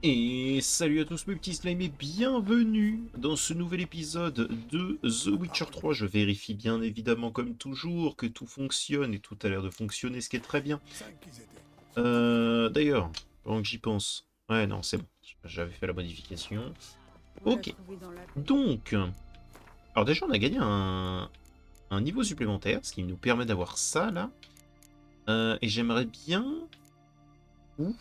Et salut à tous mes petits slimes et bienvenue dans ce nouvel épisode de The Witcher 3. Je vérifie bien évidemment comme toujours que tout fonctionne et tout a l'air de fonctionner, ce qui est très bien. D'ailleurs, pendant que j'y pense... Ouais non c'est bon, j'avais fait la modification. Ok, donc... Alors déjà on a gagné un niveau supplémentaire, ce qui nous permet d'avoir ça là. Et j'aimerais bien... Ouh,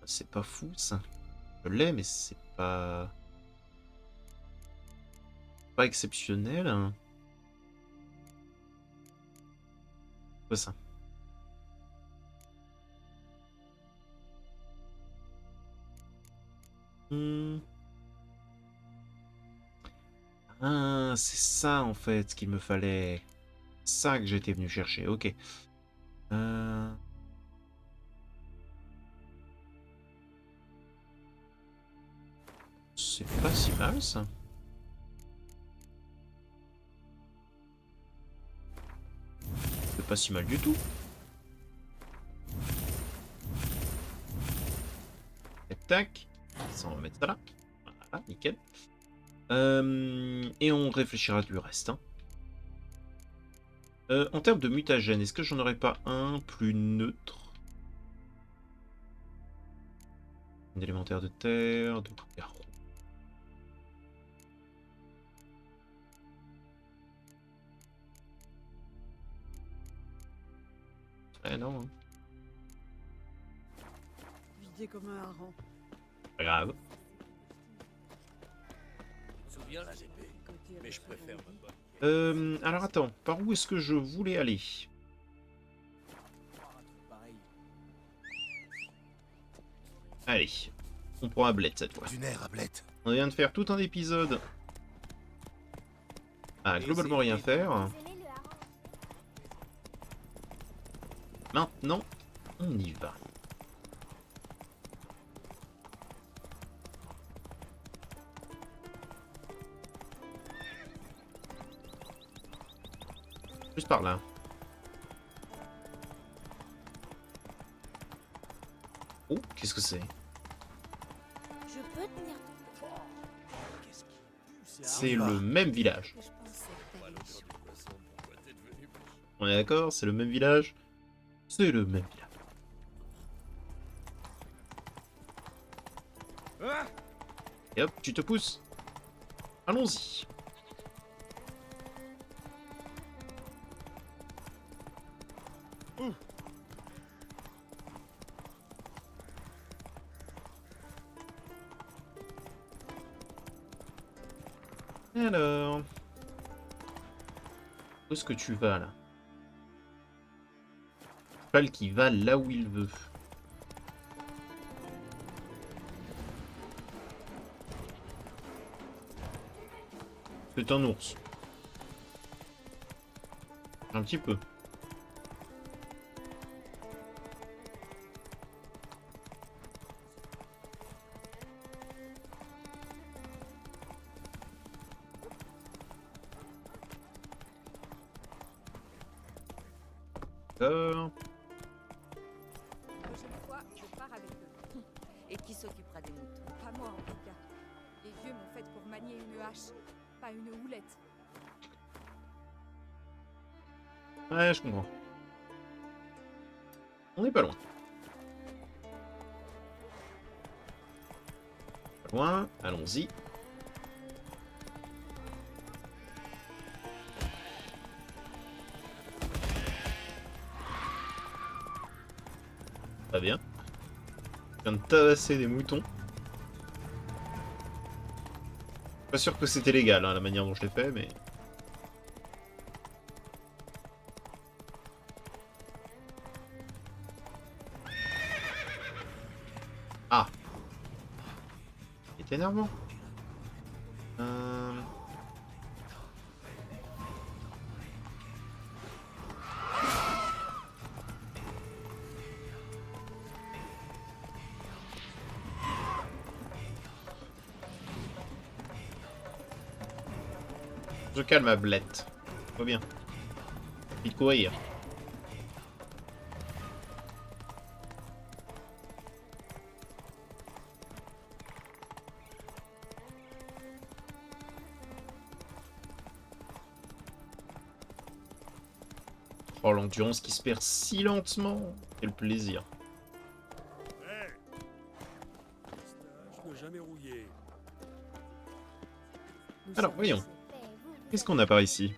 c'est pas fou ça. Je l'ai mais c'est pas exceptionnel, hein. Quoi ça? Hmm. Ah, c'est ça en fait qu'il me fallait. Ça que j'étais venu chercher. Ok. Euh, C'est pas si mal ça. C'est pas si mal du tout. Tac, tac. Ça, on va mettre ça là. Voilà, nickel. Et on réfléchira du reste, hein. En termes de mutagène, est-ce que j'en aurais pas un plus neutre? Un élémentaire de terre, de carreau. Eh non, hein. Vidé comme un hareng. Pas grave. Souviens la GP, mais je préfère ma bonne. Alors attends, par où est-ce que je voulais aller? Allez, on prend un bled cette fois. Du nerf à blette. On vient de faire tout un épisode à globalement rien faire. Maintenant, on y va. Juste par là. Oh, qu'est-ce que c'est? Je peux tenir Qu'est-ce qui pue, C'est le même village. que je pensais que t'allais échouer. Pourquoi t'es devenu méchant? On est d'accord? C'est le même village? C'est le même village. Et hop, tu te pousses. Allons-y. Alors... Où est-ce que tu vas, là? Cheval qui va là où il veut. C'est un ours. Un petit peu. D'accord. La prochaine fois, je pars avec eux. Et qui s'occupera des moutons? Pas moi en tout cas. Les vieux m'ont fait pour manier une hache, pas une houlette. Ouais, je comprends. On n'est pas loin. Pas loin, allons-y. Très bien. Je viens de tabasser des moutons. Pas sûr que c'était légal, hein, la manière dont je l'ai fait, mais... Ah! C'est énervant. Je calme ma blette. Pas bien. Il courir. Oh, l'endurance qui se perd si lentement. Quel plaisir. Ouais. Pistache ne jamais rouiller. Alors, voyons. Qu'est-ce qu'on a par ici?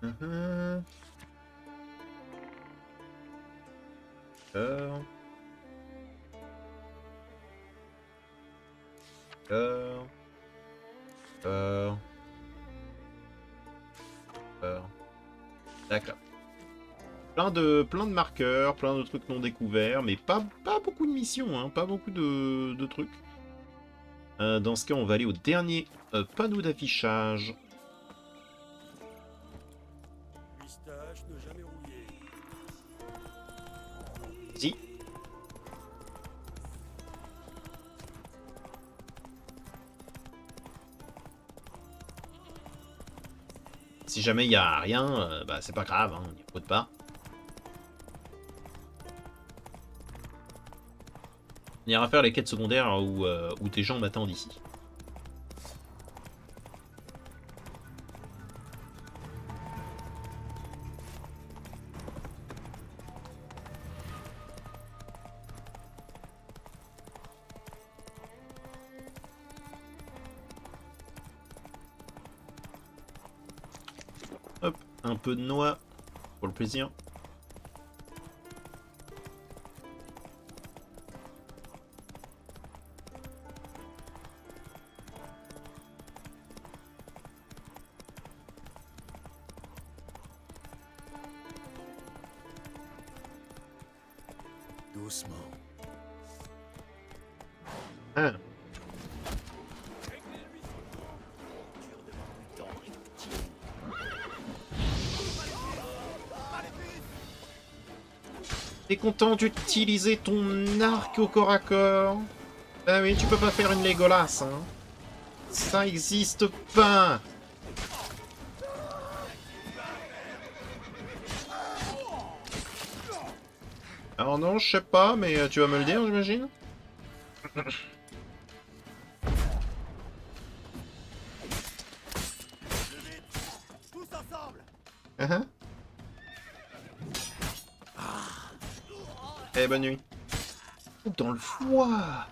D'accord. D'accord. D'accord. D'accord. D'accord. Plein de marqueurs, plein de trucs non découverts, mais pas beaucoup de missions, hein, pas beaucoup de trucs. Dans ce cas, on va aller au dernier panneau d'affichage. Pistache ne jamais rouiller. Si. Si jamais il n'y a rien, bah c'est pas grave, hein, on n'y faute pas. On ira faire les quêtes secondaires où tes gens m'attendent ici. Hop, un peu de noix pour le plaisir. Doucement. Ah. T'es content d'utiliser ton arc au corps à corps? Ah oui, tu peux pas faire une Legolas, hein. Ça existe pas. Alors non, je sais pas, mais tu vas me le dire, j'imagine. Tous ensemble. Uh-huh. Eh, bonne nuit. Oh, dans le foie.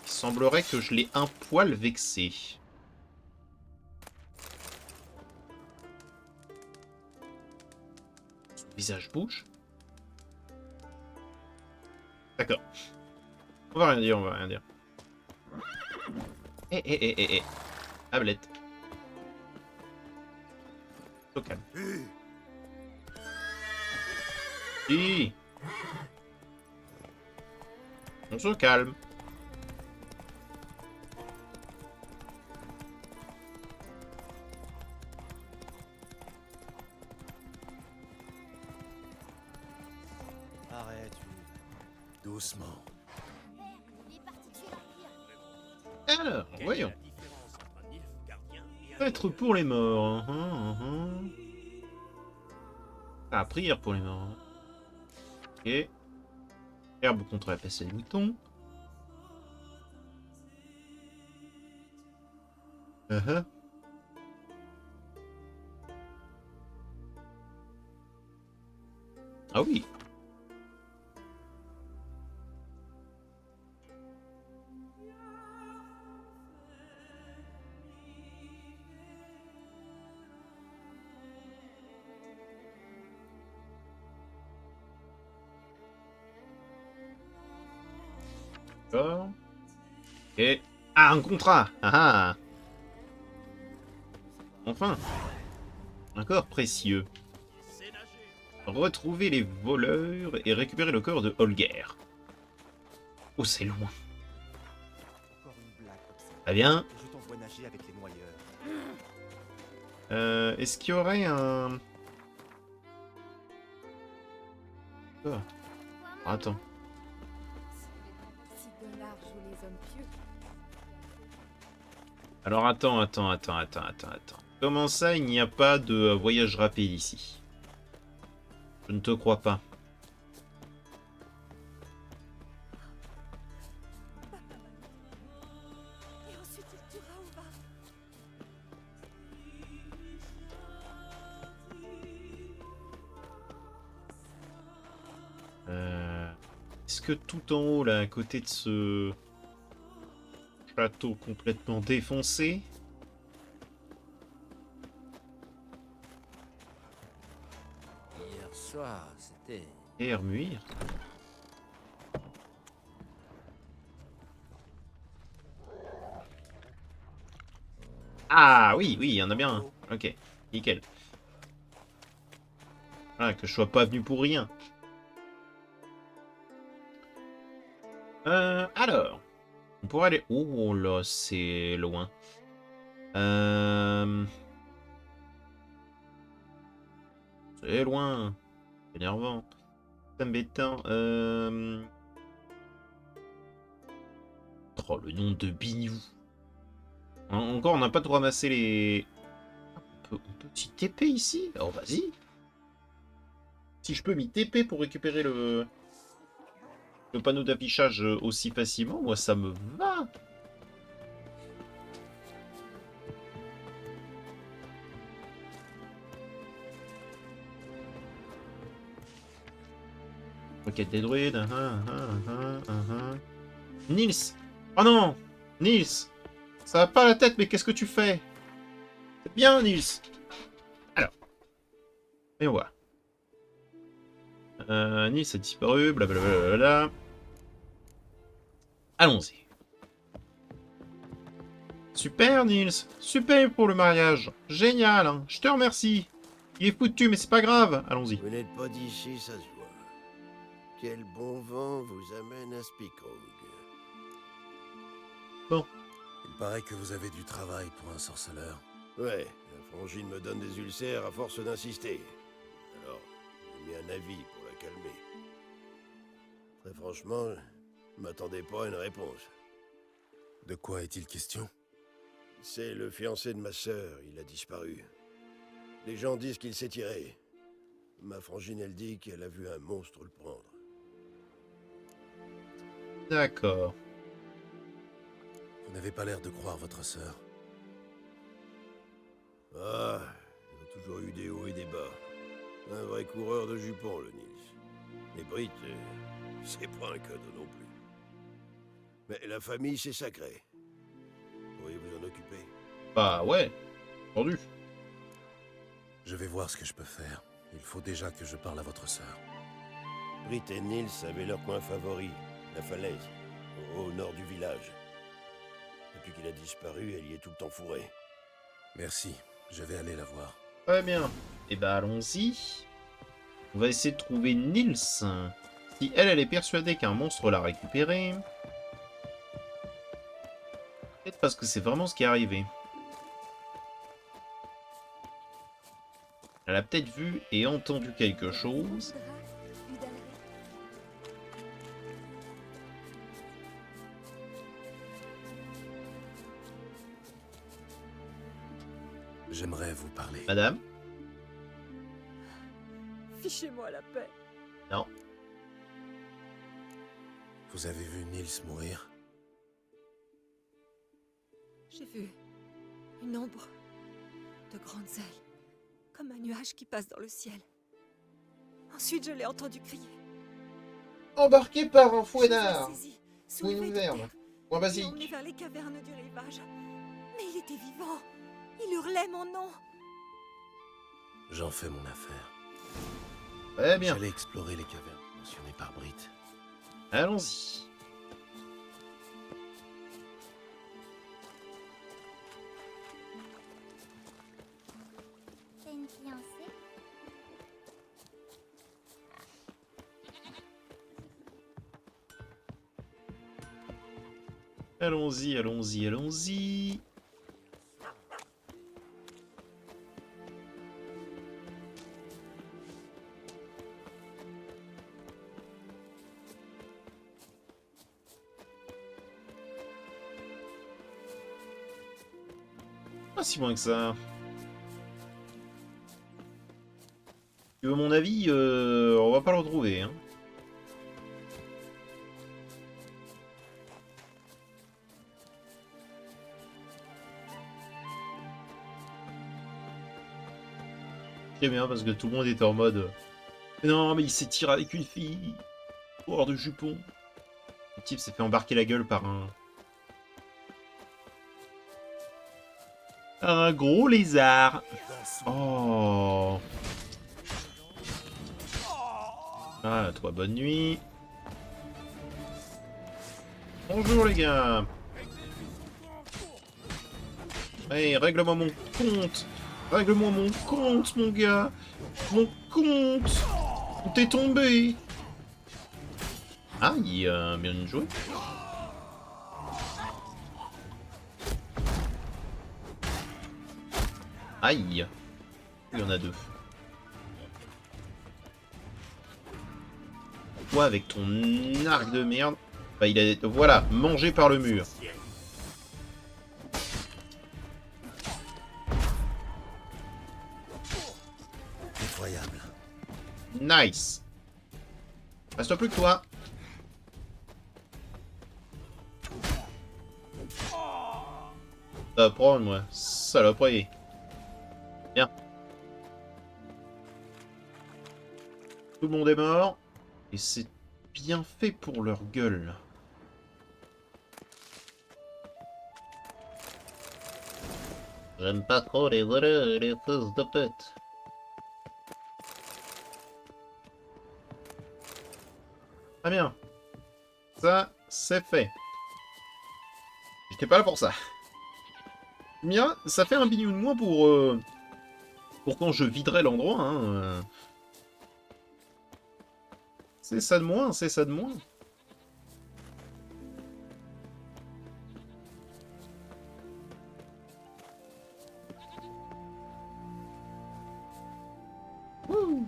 Il semblerait que je l'ai un poil vexé. Son visage bouge. D'accord. On va rien dire, on va rien dire. Eh. Ablette. Au calme. Si. On se calme. Arrête. Doucement. Alors, Quelle est voyons. la différence entre un elfe gardien et un Être voleur? pour les morts. Ah, prière pour les morts. Ok. Herbe contre la peste et les moutons. Uh-huh. Ah oui. D'accord. Ok. Ah, un contrat. Ah ah. Enfin. Un corps précieux. C'est nager. Retrouver les voleurs et récupérer le corps de Holger. Oh, c'est loin. Encore une blague comme ça. Très bien. Et je t'envoie nager avec les noyeurs. Est-ce qu'il y aurait un... Oh. Attends. Si Donard joue les hommes pieux, Alors attends. Comment ça, il n'y a pas de voyage rapide ici? Je ne te crois pas. presque tout en haut, là, à côté de ce château complètement défoncé. Hier soir, c'était... Et Hermuir. Ah oui, oui, il y en a bien un. Ok, nickel. Voilà, que je sois pas venu pour rien. Alors, on pourrait aller... Oh là, c'est loin. C'est loin. C'est énervant. C'est embêtant. Oh, le nom de Bignou. Encore, on n'a pas tout ramassé les... On peut s'y TP ici? Alors, vas-y. Si je peux m'y TP pour récupérer le panneau d'affichage aussi facilement, moi, ça me va. Requête des druides. Nils! Oh non! Nils! Ça va pas la tête, mais qu'est-ce que tu fais? C'est bien, Nils! Alors. Et voilà. Nils a disparu, blablabla. Allons-y. Super, Nils! Super pour le mariage! Génial, hein. Je te remercie! Il est foutu, mais c'est pas grave! Allons-y. Vous n'êtes pas d'ici, ça se voit. Quel bon vent vous amène à Spikog. Bon. Il paraît que vous avez du travail pour un sorceleur. Ouais, la frangine me donne des ulcères à force d'insister. Alors, j'ai mis un avis pour la calmer. Très franchement, je m'attendais pas à une réponse. De quoi est-il question? C'est le fiancé de ma sœur, il a disparu. Les gens disent qu'il s'est tiré. Ma frangine, elle dit qu'elle a vu un monstre le prendre. D'accord. Vous n'avez pas l'air de croire votre sœur. Ah, ils ont toujours eu des hauts et des bas. Un vrai coureur de jupons, le Nils. Les Brites, c'est pas un cadeau non plus. Mais la famille, c'est sacré. Pourriez vous en occuper? Bah ouais. Entendu. Je vais voir ce que je peux faire. Il faut déjà que je parle à votre sœur. Brit et Nils avaient leur coin favori, la falaise, au nord du village. Depuis qu'il a disparu, elle y est tout le temps fourrée. Merci, je vais aller la voir. Très bien. Et bah allons-y. On va essayer de trouver Nils. Si elle est persuadée qu'un monstre l'a récupéré. Peut-être parce que c'est vraiment ce qui est arrivé. Elle a peut-être vu et entendu quelque chose. J'aimerais vous parler. Madame? Fichez-moi la paix. Non. Vous avez vu Nils mourir? J'ai vu une ombre de grandes ailes, comme un nuage qui passe dans le ciel. Ensuite, je l'ai entendu crier. Embarqué par un Je l'ai fouettard. saisi, Ou soulevé une de verve. terre, Point et basique. emmené vers les cavernes du rivage. Mais il était vivant. Il hurlait mon nom. J'en fais mon affaire. Très bien. J'allais explorer les cavernes mentionnées par Brit. Allons-y. T'as une fiancée? Allons-y, allons-y, allons-y. Pas si loin que ça. Tu veux mon avis, on va pas le retrouver. Hein. Très bien, parce que tout le monde était en mode... Mais non, mais il s'est tiré avec une fille. Coureur de jupons. Le type s'est fait embarquer la gueule par un gros lézard. Oh. Ah, toi, bonne nuit. Bonjour les gars. Allez, règle-moi mon compte. Règle-moi mon compte, mon gars. Mon compte. Où t'es tombé? Ah, bien joué. Aïe. Il y en a deux. Toi, avec ton arc de merde. Bah, il a... Voilà, mangé par le mur. Incroyable. Nice. Reste plus que toi. Ça va prendre, moi. Saloperie. Bien. Tout le monde est mort. Et c'est bien fait pour leur gueule. J'aime pas trop les voleurs et les fils de pute. Très bien. Ça, c'est fait. J'étais pas là pour ça. Bien, ça fait un bignou de moins pour quand je viderai l'endroit. Hein. C'est ça de moins, c'est ça de moins. Wouh.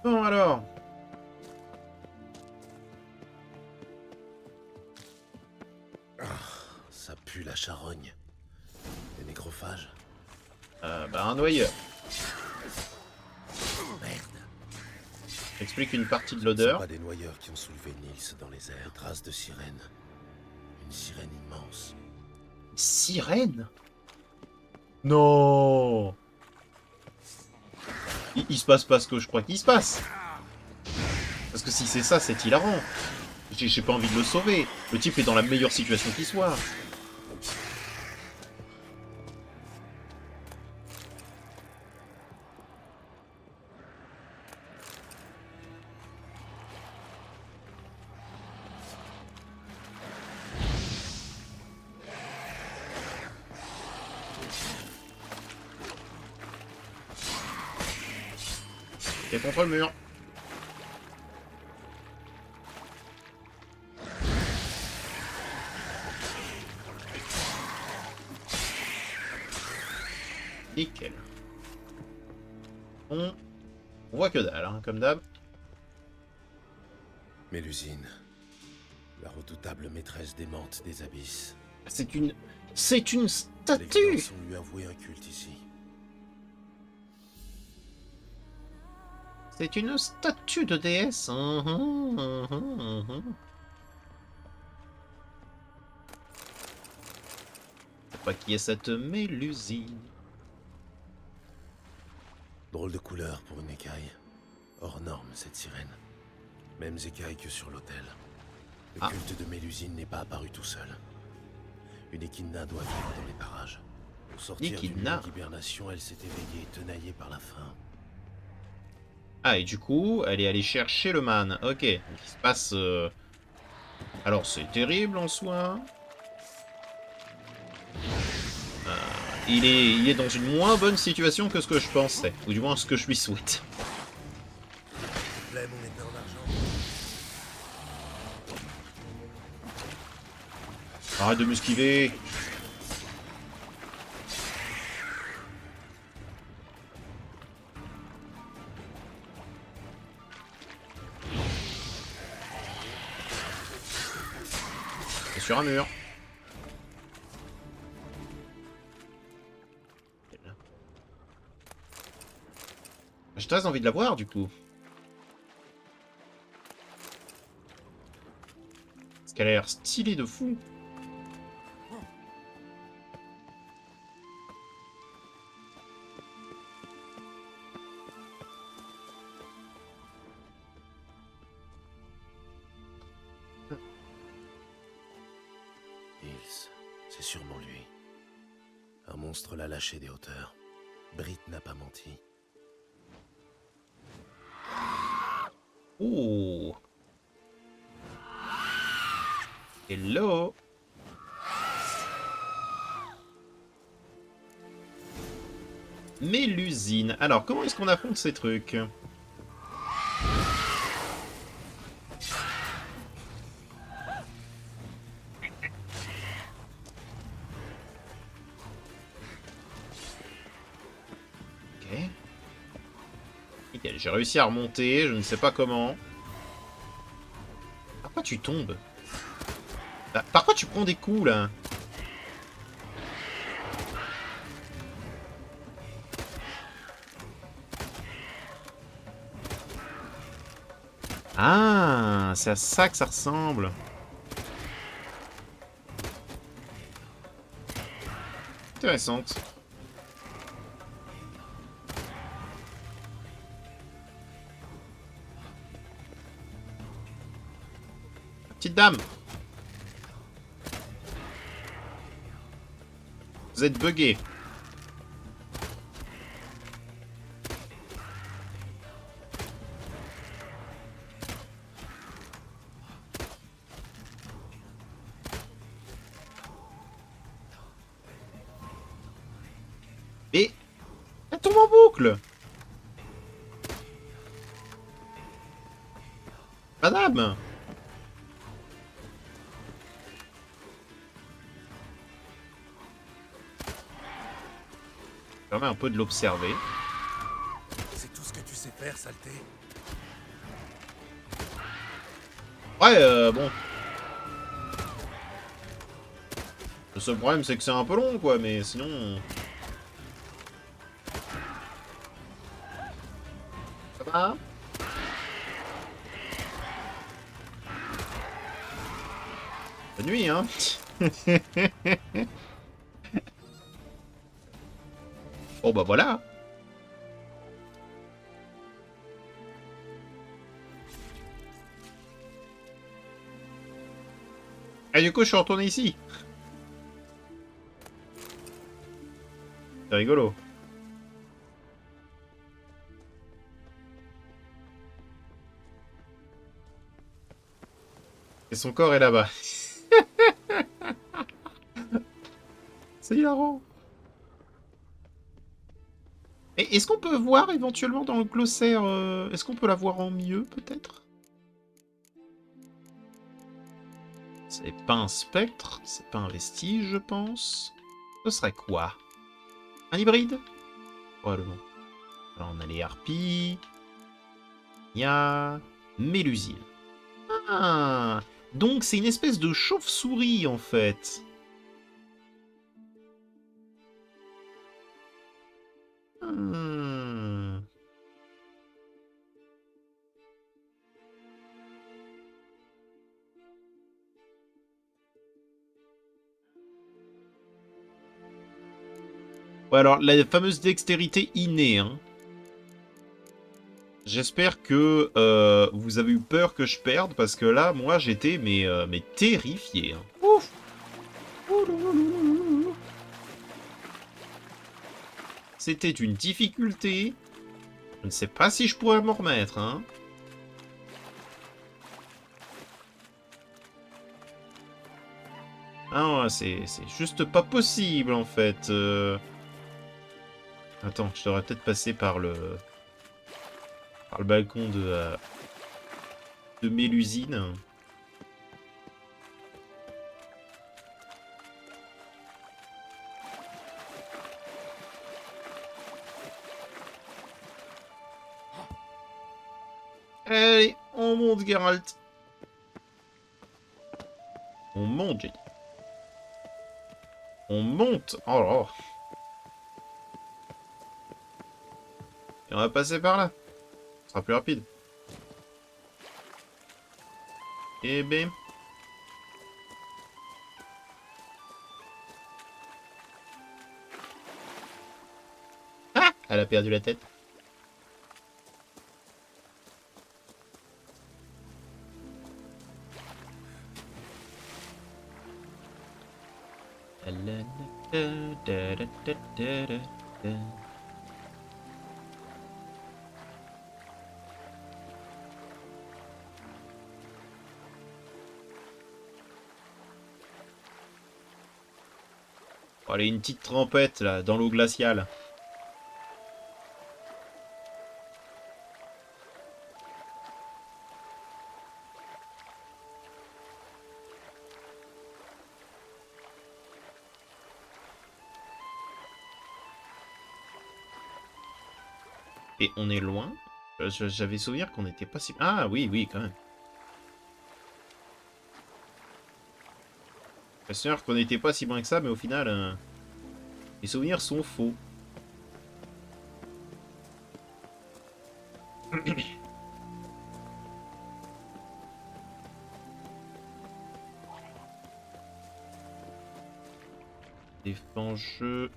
Bon alors. Ça pue la charogne. Des nécrophages. Bah un noyeur. Merde. Explique une partie de Ce ne sont l'odeur. pas des noyeurs qui ont soulevé Nils dans les airs. Des traces de sirène. Une sirène immense. Sirène? Non. Il se passe pas ce que je crois qu'il se passe. Parce que si c'est ça, c'est hilarant. J'ai pas envie de le sauver. Le type est dans la meilleure situation qui soit. Et contre le mur. Nickel. On voit que dalle, hein, comme d'hab. Mélusine. La redoutable maîtresse démente des abysses. C'est une Les statue. Vidanges ont lui avoué un culte ici. C'est une statue de déesse. Faut pas qu'il y ait cette mélusine. Drôle de couleur pour une écaille. Hors norme, cette sirène. Mêmes écailles que sur l'autel. Le Ah. culte de Mélusine n'est pas apparu tout seul. Une équidna doit vivre dans les parages. Pour sortir d'une Équidna. longue hibernation, elle s'est éveillée, tenaillée par la faim. Ah, et du coup, elle est allée chercher le man. Ok, donc il se passe... Alors, c'est terrible en soi. Il est dans une moins bonne situation que ce que je pensais. Ou du moins, ce que je lui souhaite. S'il te plaît, mon épée en argent. Arrête de m'esquiver. C'est sur un mur. J'ai très envie de la voir, du coup. Parce qu'elle a l'air stylée de fou. C'est sûrement lui. Un monstre l'a lâché des hauteurs. Brit n'a pas menti. Oh. Hello. Mélusine. Alors, comment est-ce qu'on affronte ces trucs? Ok. Nickel, j'ai réussi à remonter, je ne sais pas comment. Pourquoi tu tombes? Bah, parfois tu prends des coups là. Ah, c'est à ça que ça ressemble. Intéressante. Petite dame. Vous êtes buggé. Et elle tombe en boucle. Madame. Je permets un peu de l'observer. C'est tout ce que tu sais faire, saleté. Ouais, bon. Le seul problème, c'est que c'est un peu long, quoi, mais sinon... Ça va? Bonne nuit, hein. Bon, bah voilà. Et du coup, je suis retourné ici. C'est rigolo. Et son corps est là-bas. C'est hilarant. Et est-ce qu'on peut voir éventuellement dans le glossaire... est-ce qu'on peut la voir en mieux, peut-être? C'est pas un spectre, c'est pas un vestige, je pense. Ce serait quoi? Un hybride? Probablement. Alors on a les harpies. Il y a... Mélusine. Ah! Donc c'est une espèce de chauve-souris, en fait. Hmm. Ouais, alors, la fameuse dextérité innée, hein. J'espère que vous avez eu peur que je perde, parce que là, moi, j'étais mais terrifié. Hein. Ouf. C'était une difficulté. Je ne sais pas si je pourrais m'en remettre, hein. Ah ouais, c'est juste pas possible, en fait. Attends, je devrais peut-être passer par le balcon de Mélusine. Allez, on monte, Geralt. On monte, j'ai dit. On monte. Oh là là. Et on va passer par là. Ce sera plus rapide. Eh ben. Ah! Elle a perdu la tête. Oh, allez, une petite trempette là, dans l'eau glaciale. Et on est loin. J'avais souvenir qu'on n'était pas si... Ah oui, oui, quand même. J'avais souvenir qu'on n'était pas si loin que ça, mais au final, les souvenirs sont faux. Défends-jeu.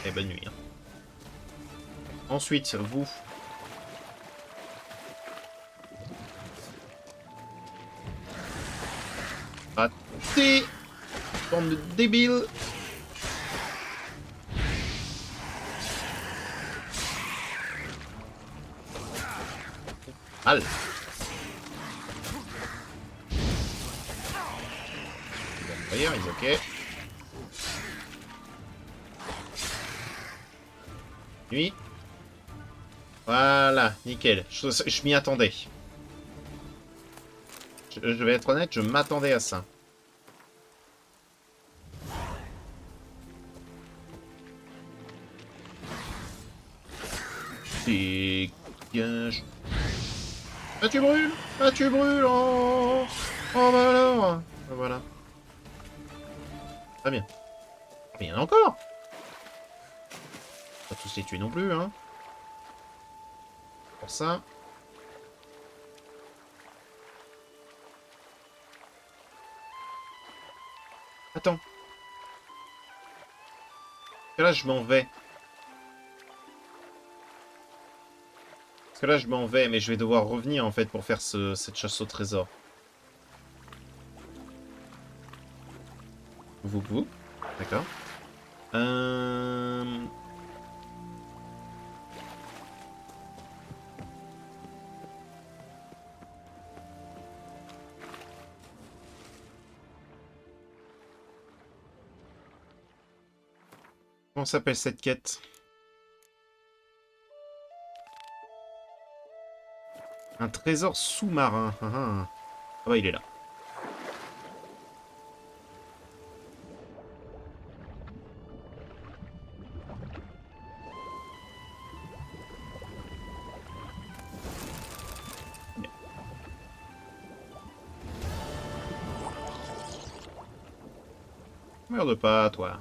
Et bonne nuit. Hein. Ensuite, vous. Raté. Bande de débiles. Mal. Il est ok. Lui. Voilà, nickel. Je m'y attendais. Je vais être honnête, je m'attendais à ça. Dégage. Ah tu brûles. Ah tu brûles. Oh, oh bah alors. Voilà. Très bien. Mais il y en a encore. Pas tous les tuer non plus, hein. Pour ça. Attends. Parce que là, je m'en vais. Parce que là, je m'en vais, mais je vais devoir revenir, en fait, pour faire cette chasse au trésor. Vous. D'accord. Comment s'appelle cette quête? Un trésor sous-marin. Ah bah il est là. Bien. Merde pas, toi.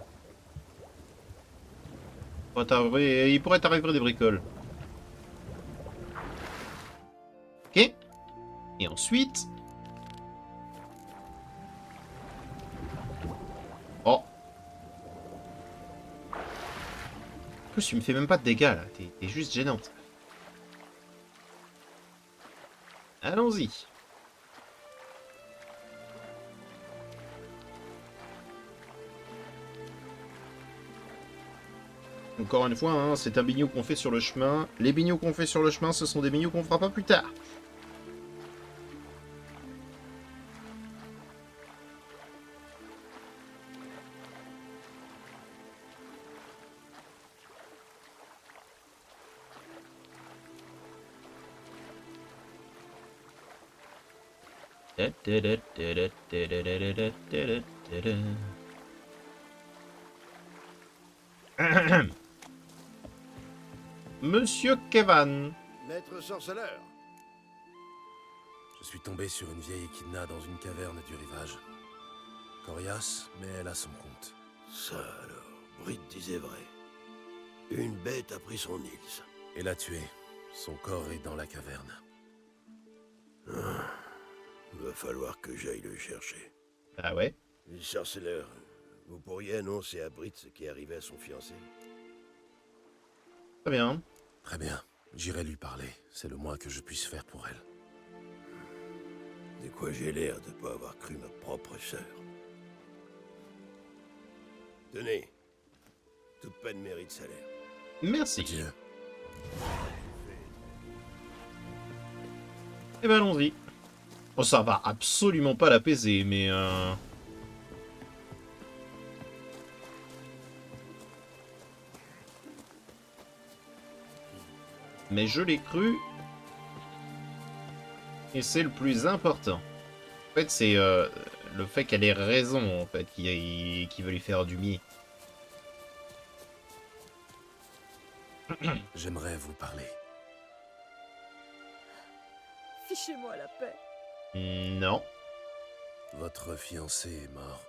Il pourrait t'arriver des bricoles. Ok. Et ensuite... Oh. En plus, tu me fais même pas de dégâts, là. T'es juste gênante. Allons-y. Encore une fois, hein, c'est un bignou qu'on fait sur le chemin. Les bignous qu'on fait sur le chemin, ce sont des bignous qu'on fera pas plus tard. Monsieur Kevan. Maître sorceleur. Je suis tombé sur une vieille échidna dans une caverne du rivage. Coriace, mais elle a son compte. Ça alors, Brit disait vrai. Une bête a pris son Nils. Et l'a tué. Son corps est dans la caverne. Va falloir que j'aille le chercher. Ah ouais. Sorceleur, vous pourriez annoncer à Brit ce qui est arrivé à son fiancé? Très bien. Très bien. J'irai lui parler. C'est le moins que je puisse faire pour elle. De quoi j'ai l'air de pas avoir cru ma propre sœur. Tenez. Toute peine mérite salaire. Merci. Adieu. Eh ben allons-y. Oh, ça va absolument pas l'apaiser, mais... Mais je l'ai cru. Et c'est le plus important. En fait, c'est le fait qu'elle ait raison, en fait, qui veut lui faire du mieux. J'aimerais vous parler. Fichez-moi la paix. Non. Votre fiancé est mort.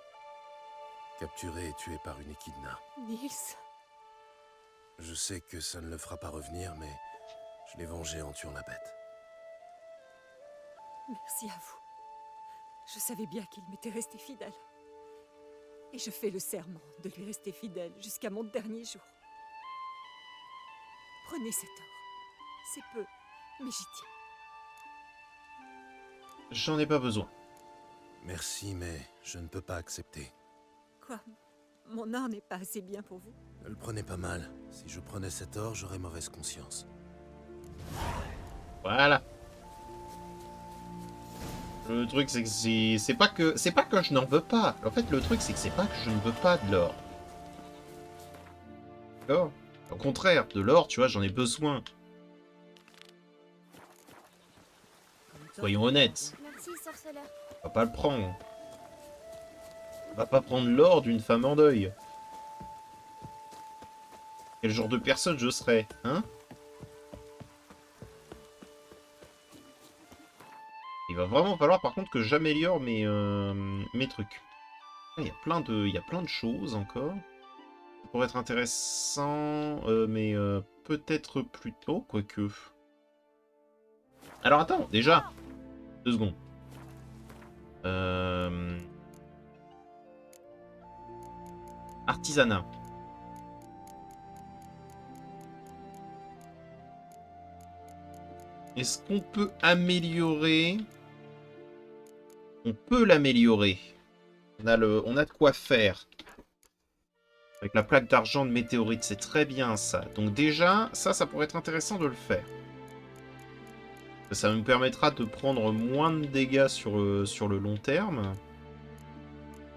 Capturé et tué par une échidna. Nils, Je sais que ça ne le fera pas revenir, mais je l'ai vengé en tuant la bête. merci à vous. Je savais bien qu'il m'était resté fidèle. Et je fais le serment de lui rester fidèle jusqu'à mon dernier jour. Prenez cet or. C'est peu, mais j'y tiens. J'en ai pas besoin. Merci, mais je ne peux pas accepter. Quoi? Mon or n'est pas assez bien pour vous? Ne le prenez pas mal. Si je prenais cet or, j'aurais mauvaise conscience. Voilà. Le truc, c'est que c'est pas que je n'en veux pas. En fait, le truc, c'est que c'est pas que je ne veux pas de l'or. D'accord? Au contraire, de l'or, tu vois, j'en ai besoin. Soyons honnêtes. Merci, sorceleur. On va pas le prendre. On va pas prendre l'or d'une femme en deuil. Quel genre de personne je serais, hein? Il va vraiment falloir par contre que j'améliore mes trucs. Il y a plein de choses encore. Ça pourrait être intéressant, mais peut-être plus tôt, quoique. Alors attends, déjà. 2 secondes. Artisanat. Est-ce qu'on peut améliorer? On peut l'améliorer. On a de quoi faire. Avec la plaque d'argent de météorite, c'est très bien ça. Donc déjà, ça pourrait être intéressant de le faire. Ça me permettra de prendre moins de dégâts sur le long terme.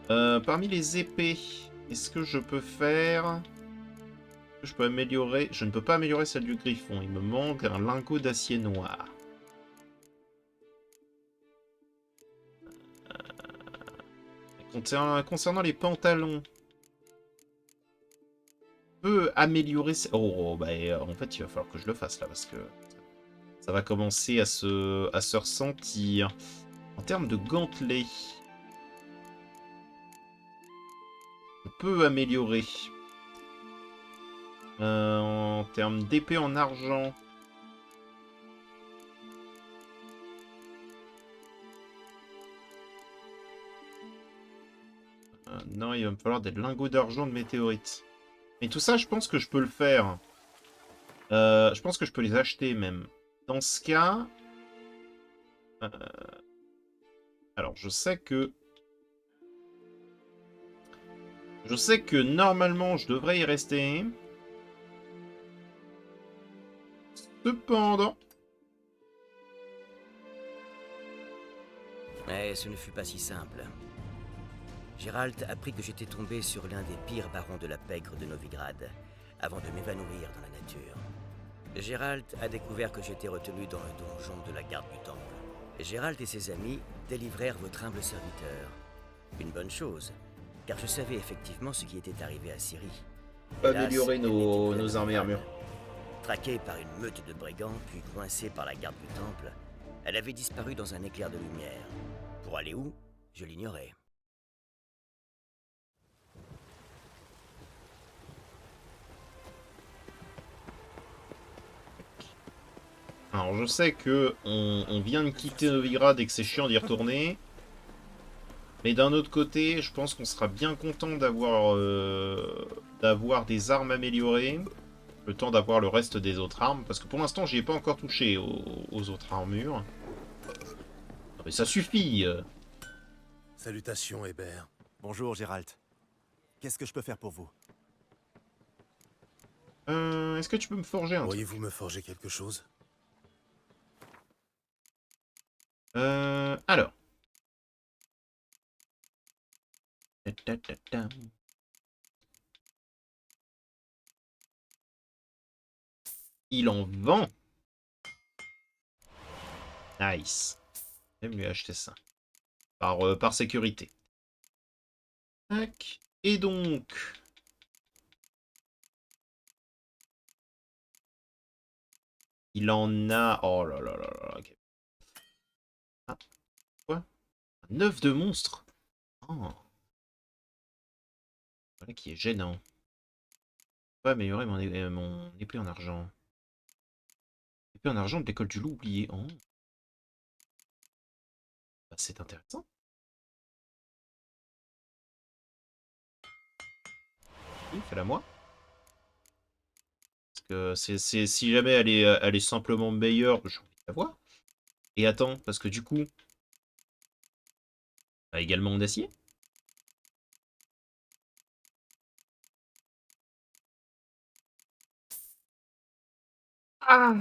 Parmi les épées, est-ce que je peux faire... Je peux améliorer... Je ne peux pas améliorer celle du griffon. Il me manque un lingot d'acier noir. Concernant les pantalons, je peux améliorer... Oh, bah en fait, il va falloir que je le fasse là, parce que ça va commencer à se ressentir. En termes de gantelets, je peux améliorer. En termes d'épée en argent, non, il va me falloir des lingots d'argent de météorite. Mais tout ça, je pense que je peux le faire. Je pense que je peux les acheter même. Dans ce cas... alors, je sais que normalement, je devrais y rester. Cependant... Mais ce ne fut pas si simple. Gérald apprit que j'étais tombé sur l'un des pires barons de la pègre de Novigrad, avant de m'évanouir dans la nature. Gérald a découvert que j'étais retenu dans le donjon de la garde du temple. Gérald et ses amis délivrèrent votre humble serviteur. Une bonne chose, car je savais effectivement ce qui était arrivé à Ciri. Améliorer nos armées armures. Traquée par une meute de brigands, puis coincée par la garde du temple, elle avait disparu dans un éclair de lumière. Pour aller où? Je l'ignorais. Alors je sais que on vient de quitter Novigrad et que c'est chiant d'y retourner. Mais d'un autre côté, je pense qu'on sera bien content d'avoir des armes améliorées. Le temps d'avoir le reste des autres armes. Parce que pour l'instant, j'y ai pas encore touché aux autres armures. Non, mais ça suffit. Salutations, Hébert. Bonjour, Gérald. Qu'est-ce que je peux faire pour vous? Est-ce que tu peux me forger un truc? Pourriez-vous me forger quelque chose? Alors. Ta-ta-ta-ta. Il en vend. Nice. Je vais lui acheter ça. Par sécurité. Tac. Et donc... Il en a... Oh là là là là. Okay. Ah. Quoi? Un œuf de monstre. Oh. Voilà qui est gênant. Pas améliorer mon épée en argent. Épée en argent de l'école du loup oublié. Oh. Bah, c'est intéressant. Fais-la moi. Parce que si jamais elle est simplement meilleure, j'ai envie de la voir. Et attends, parce que du coup... a également en acier. Ah!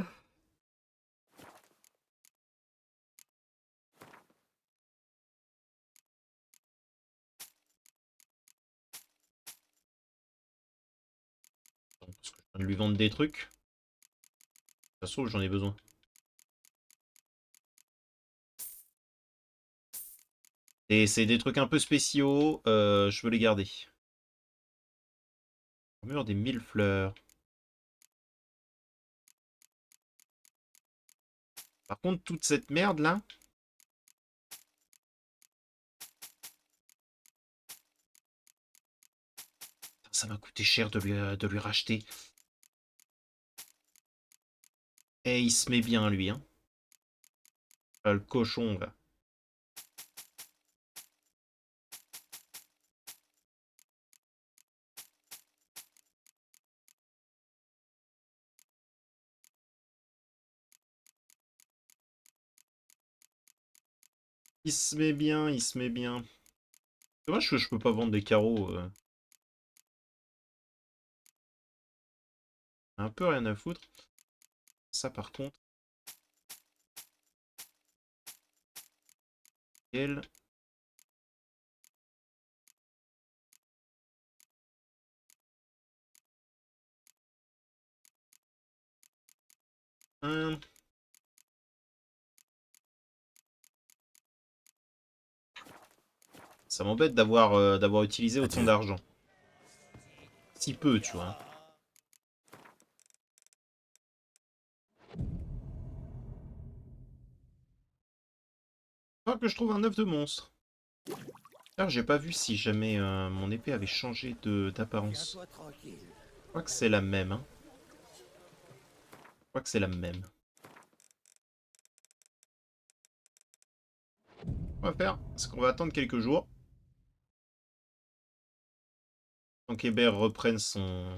Parce que je viens de lui vendre des trucs. De toute façon, j'en ai besoin. Et c'est des trucs un peu spéciaux. Je veux les garder. Mur des 1000 fleurs. Par contre, toute cette merde là. Ça m'a coûté cher de lui racheter. Et il se met bien lui, hein. Le cochon là. Il se met bien, il se met bien. C'est dommage que je peux pas vendre des carreaux. Un peu rien à foutre. Ça par contre. Elle. Ça m'embête d'avoir utilisé autant d'argent. Si peu, tu vois. Faut que je trouve un œuf de monstre. Alors j'ai pas vu si jamais mon épée avait changé d'apparence. Je crois que c'est la même. Hein. Je crois que c'est la même. On va faire, c'est qu'on va attendre quelques jours. Tant qu'Hébert reprenne son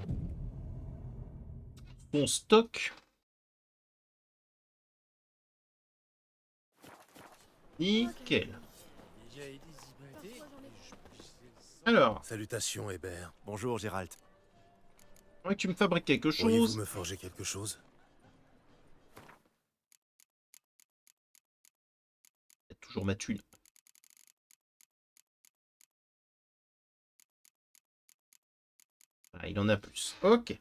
stock. Nickel. Alors. Salutations, Hébert. Bonjour, Gérald. Faudrait que tu me fabriques quelque Pourriez-vous chose. me forger quelque chose? Il y a toujours ma thune. Ah, il en a plus. Ok.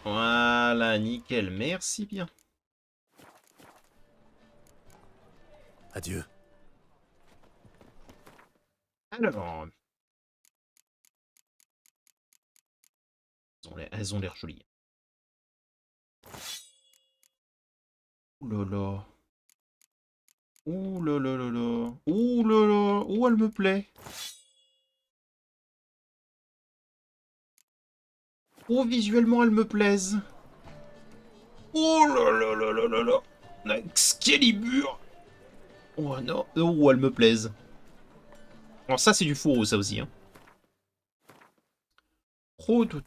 Voilà, nickel. Merci bien. Adieu. Alors. Elles ont l'air jolies. Ouh là là. Ouh là là là là. Ouh là là. Ouh, elle me plaît. Oh, visuellement, elles me plaisent. Oh là là là là là là. La Excalibur. Oh non. Oh, elles me plaisent. Alors ça, c'est du fourreau, ça aussi. Hein. Oh, tout.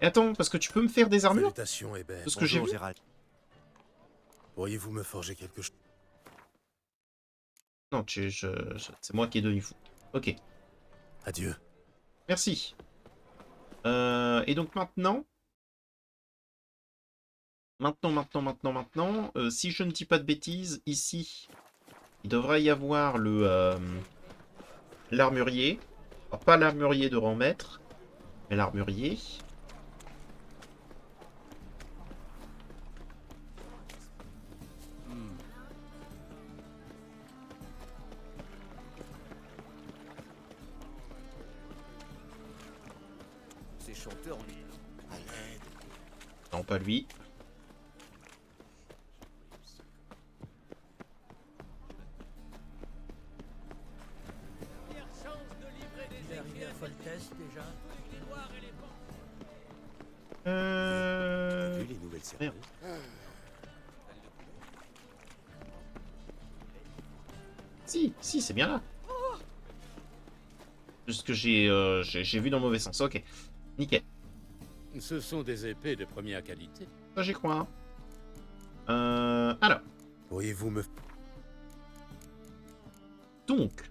Et attends, parce que tu peux me faire des armures? Salutations, Hébert. De ce que j'ai Bonjour, vu. Gérald. Pourriez-vous me forger quelque chose? Non, c'est moi qui est devenu fou. Ok, Adieu. merci. Et donc maintenant, si je ne dis pas de bêtises, ici, il devrait y avoir l'armurier. Alors, pas l'armurier de rang maître, mais l'armurier. Ces chanteurs, lui. À l'aide. Non, pas lui. Il est arrivé à Foltest déjà. T'as vu les nouvelles séries? Merde. Si, c'est bien là. Juste que j'ai vu dans le mauvais sens. Ok, nickel. Ce sont des épées de première qualité. Ça, j'y crois. Alors, Pourriez-vous me... donc.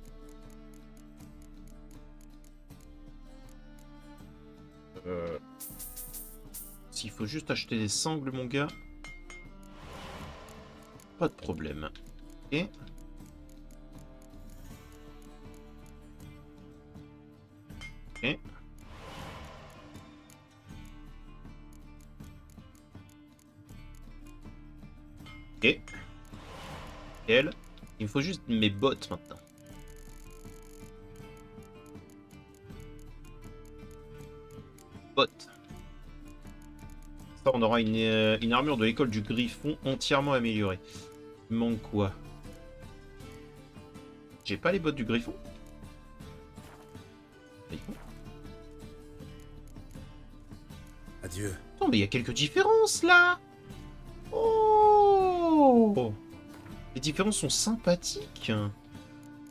S'il faut juste acheter des sangles, mon gars. Pas de problème. Ok. Ok. Ok. Nickel. Il me faut juste mes bottes maintenant. Bottes. Ça, on aura une armure de l'école du Griffon entièrement améliorée. Il me manque quoi? J'ai pas les bottes du Griffon? Adieu. Non, mais il y a quelques différences là. Oh, les différences sont sympathiques.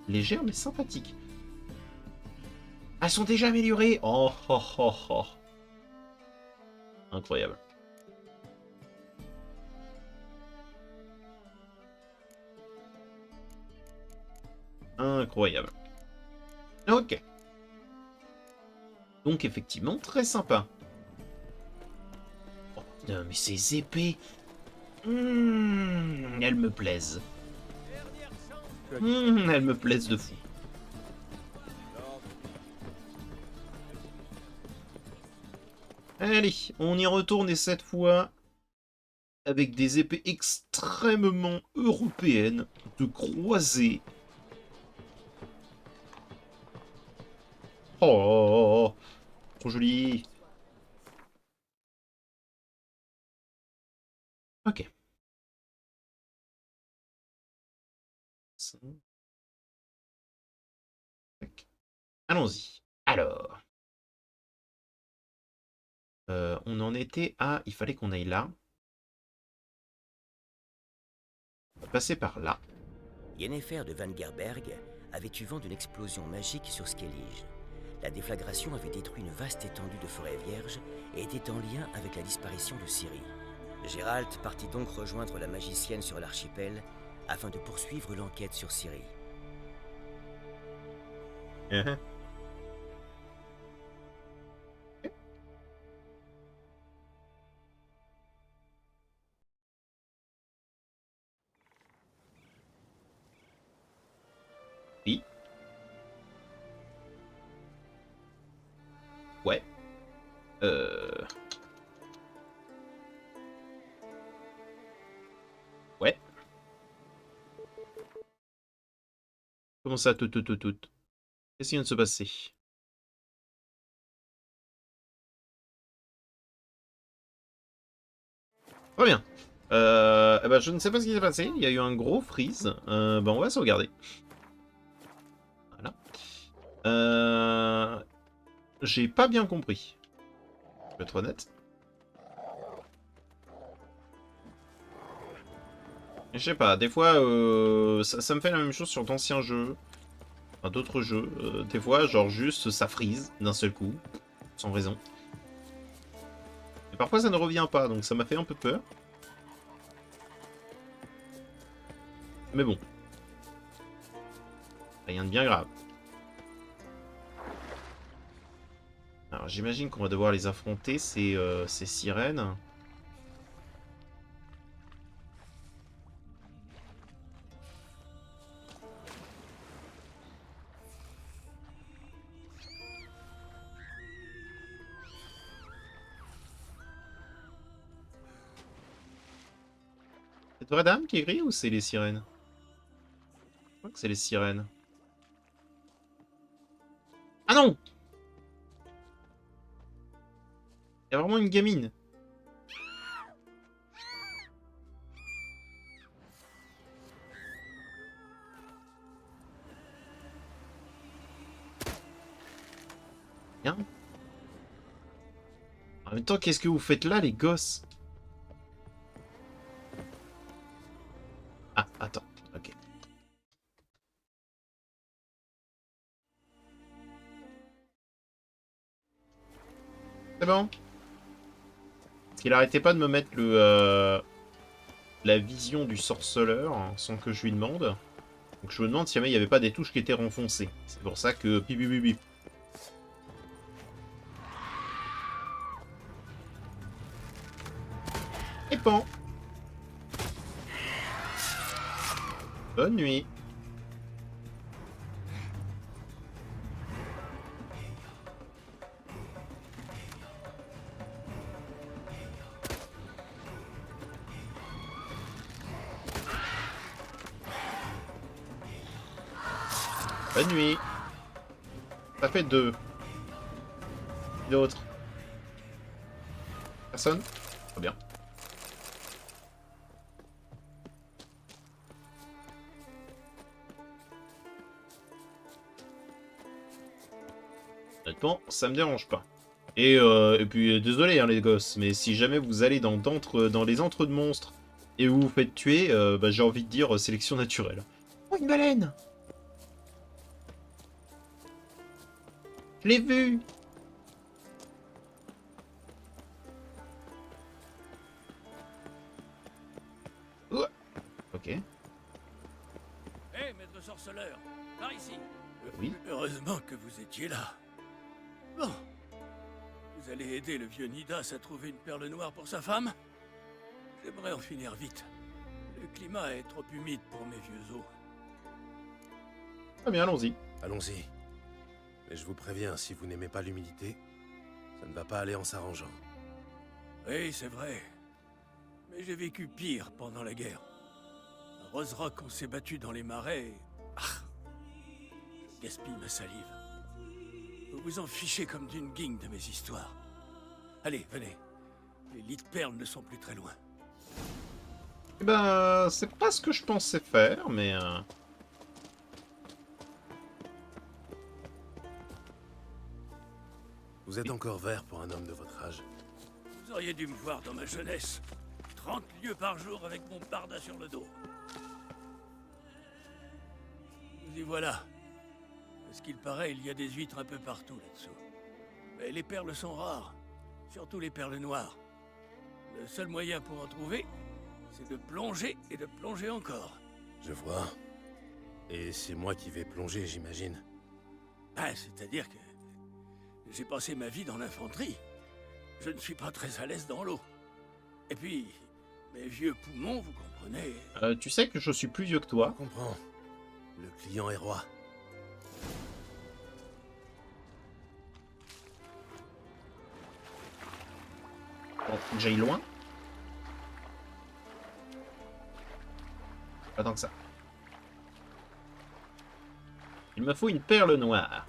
Légères mais sympathiques. Elles sont déjà améliorées. Oh, oh, oh, oh. Incroyable. Incroyable. Ok. Donc effectivement, très sympa. Oh, putain, mais ces épées... elles me plaisent. Elles me plaisent de fou. Allez, on y retourne et cette fois avec des épées extrêmement européennes de croisée. Oh, trop joli. Ok. Allons-y. Alors. On en était à... Il fallait qu'on aille là. On va passer par là. Yennefer de Vangerberg avait eu vent d'une explosion magique sur Skellige. La déflagration avait détruit une vaste étendue de forêt vierge et était en lien avec la disparition de Ciri. Geralt partit donc rejoindre la magicienne sur l'archipel afin de poursuivre l'enquête sur Ciri. Oui. Ouais. Ouais. Comment ça, tout? Qu'est-ce qui vient de se passer? Très bien. Eh ben, je ne sais pas ce qui s'est passé. Il y a eu un gros freeze. Ben, on va sauvegarder. Voilà. J'ai pas bien compris. Je vais être honnête. Je sais pas, des fois, ça me fait la même chose sur d'anciens jeux. Enfin, d'autres jeux. Des fois, genre juste, ça freeze d'un seul coup. Sans raison. Et parfois ça ne revient pas, donc ça m'a fait un peu peur. Mais bon. Rien de bien grave. Alors j'imagine qu'on va devoir les affronter, ces sirènes. Cette vraie dame qui est grise ou c'est les sirènes? Je crois que c'est les sirènes. Ah non! Il y a vraiment une gamine. Bien. En même temps, qu'est-ce que vous faites là, les gosses? Ah, attends, ok. C'est bon. Parce qu'il arrêtait pas de me mettre la vision du sorceleur hein, sans que je lui demande. Donc je me demande si jamais il n'y avait pas des touches qui étaient renfoncées. C'est pour ça que... Bip, bip, bip, bip. Et pan. Bonne nuit. Bonne nuit. Ça fait 2. L'autre. Personne? Très bien. Honnêtement, ça me dérange pas. Et puis, désolé hein, les gosses, mais si jamais vous allez dans les antres de monstres et vous vous faites tuer, bah, j'ai envie de dire sélection naturelle. Oh, une baleine! Je l'ai vu! Ouah. Ok. Hé, maître sorceleur, par ici. Oui. Heureusement que vous étiez là. Bon. Vous allez aider le vieux Nidas à trouver une perle noire pour sa femme? J'aimerais en finir vite. Le climat est trop humide pour mes vieux os. Ah bien, allons-y. Allons-y. Mais je vous préviens, si vous n'aimez pas l'humidité, ça ne va pas aller en s'arrangeant. Oui, c'est vrai. Mais j'ai vécu pire pendant la guerre. À Roserock, on s'est battu dans les marais et... Ah, je gaspille ma salive. Vous vous en fichez comme d'une guigne de mes histoires. Allez, venez. Les lits de perles ne sont plus très loin. Eh ben, c'est pas ce que je pensais faire, mais... Vous êtes encore vert pour un homme de votre âge. Vous auriez dû me voir dans ma jeunesse. 30 lieues par jour avec mon barda sur le dos. Vous y voilà. À ce qu'il paraît, il y a des huîtres un peu partout là-dessous. Mais les perles sont rares. Surtout les perles noires. Le seul moyen pour en trouver, c'est de plonger et de plonger encore. Je vois. Et c'est moi qui vais plonger, j'imagine. Ah, c'est-à-dire que... j'ai passé ma vie dans l'infanterie. Je ne suis pas très à l'aise dans l'eau. Et puis, mes vieux poumons, vous comprenez... tu sais que je suis plus vieux que toi. Je comprends. Le client est roi. Bon, faut que j'aille loin. Pas tant que ça. Il me faut une perle noire.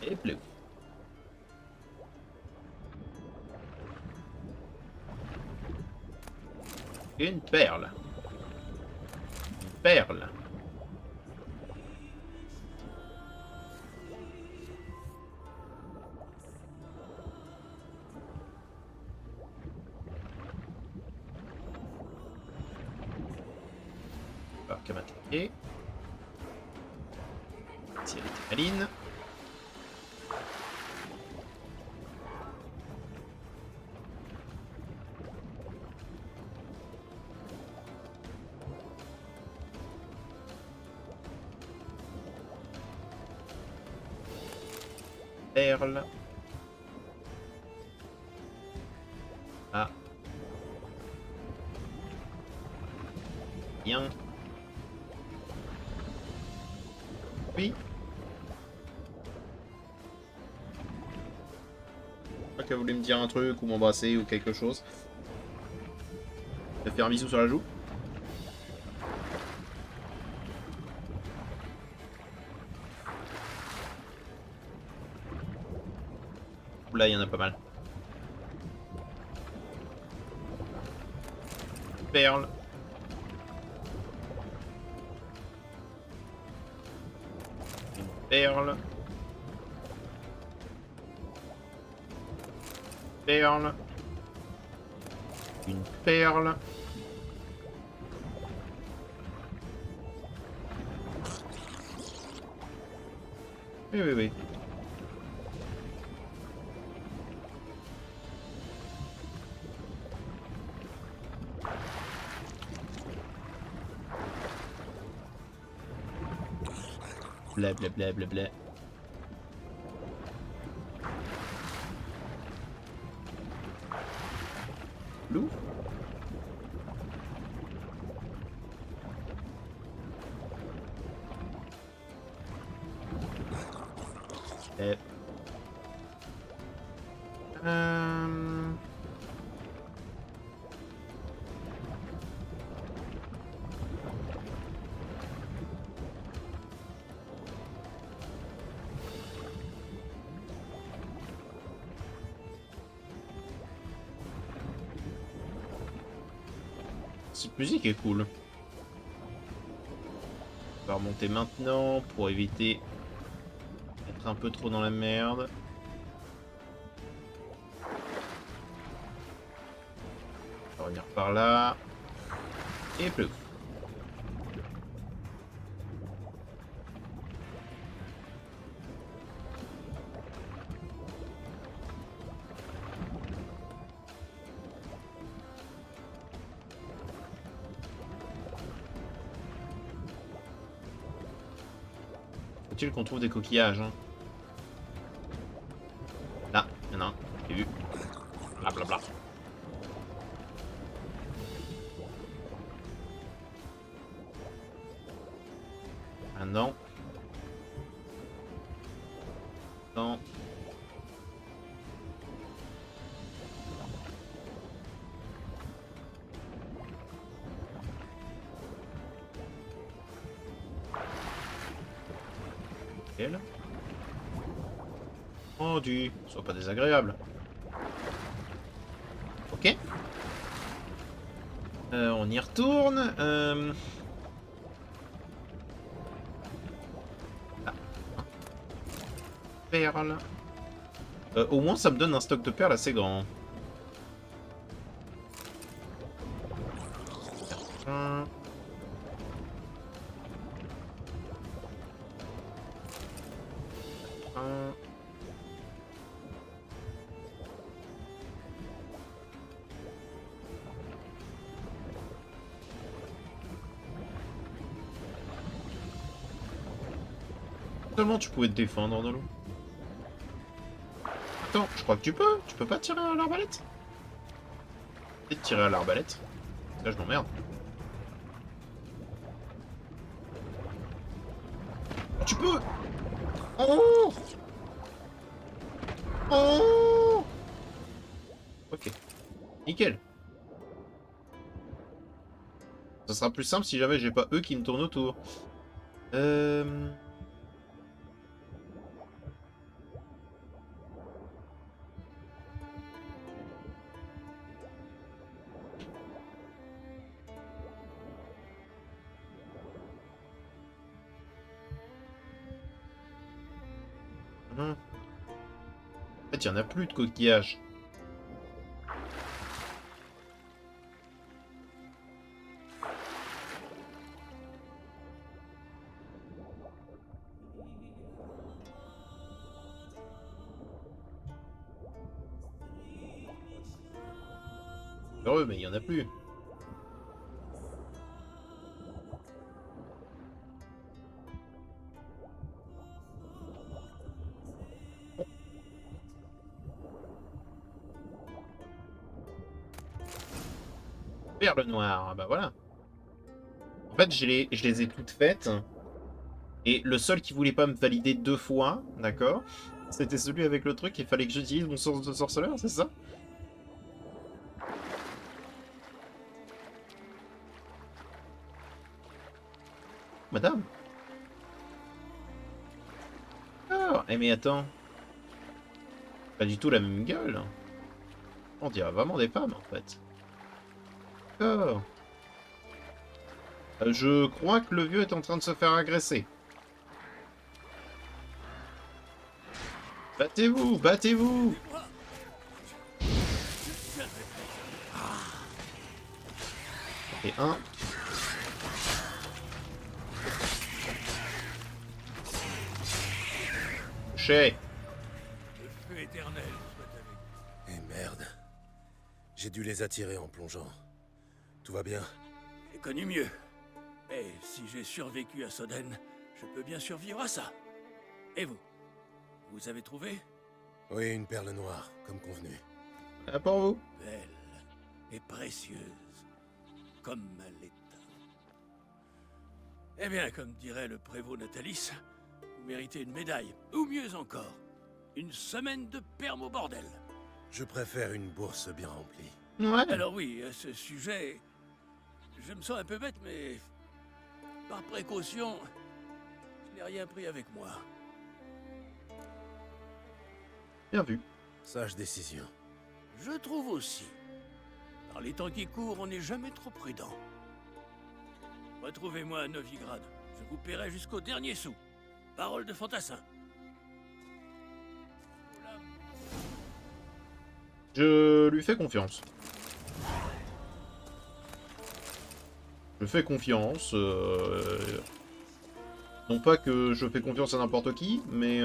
Et bleu. Une perle. Une perle. Alors, qu'à m'attaquer. Si elle était maline. perle. Ah. Bien. Oui. Je crois qu'elle voulait me dire un truc ou m'embrasser ou quelque chose. Je vais faire un bisou sur la joue. Là, il y en a pas mal. Perle. Une perle. Perle. Une perle. Oui, oui, oui. Bla bla bla bla bla. Loup. Cette musique est cool. On va remonter maintenant pour éviter d'être un peu trop dans la merde. On va revenir par là. Et plus. Faut-il qu'on trouve des coquillages hein. Là, il y en a un, j'ai vu. Blablabla. Ah non. Non. Elle. Oh du, sois pas désagréable. Ok. On y retourne. Ah. Perle. Au moins ça me donne un stock de perles assez grand. Un. Un. Seulement tu pouvais te défendre dans l'eau. Attends, je crois que tu peux. Tu peux pas tirer à l'arbalète? Peut-être tirer à l'arbalète. Là, je m'emmerde. Tu peux. Oh. Oh. Ok. Nickel. Ça sera plus simple si jamais j'ai pas eux qui me tournent autour. En fait, il n'y en a plus de coquillages. Heureux, mais il n'y en a plus. Perle noire, bah voilà. En fait, je les ai toutes faites. Et le seul qui voulait pas me valider 2 fois, d'accord, c'était celui avec le truc, il fallait que j'utilise mon source de sorceleur, c'est ça? Madame? Ah, eh mais attends. Pas du tout la même gueule. On dirait vraiment des femmes, en fait. D'accord. Je crois que le vieux est en train de se faire agresser. Battez-vous, battez-vous! Et un. Touché. Le feu éternel soit avec. Et merde. J'ai dû les attirer en plongeant. Tout va bien? J'ai connu mieux. Mais si j'ai survécu à Soden, je peux bien survivre à ça. Et vous? Vous avez trouvé? Oui, une perle noire, comme convenu. Ah, pour vous. Belle et précieuse, comme l'état. Eh bien, comme dirait le prévôt Natalis, vous méritez une médaille, ou mieux encore, une semaine de perme au bordel. Je préfère une bourse bien remplie. Ouais. Alors oui, à ce sujet, je me sens un peu bête, mais par précaution, je n'ai rien pris avec moi. Bien vu. Sage décision. Je trouve aussi. Dans les temps qui courent, on n'est jamais trop prudent. Retrouvez-moi à Novigrad. Je vous paierai jusqu'au dernier sou. Parole de fantassin. Je lui fais confiance. Je fais confiance. Non pas que je fais confiance à n'importe qui, mais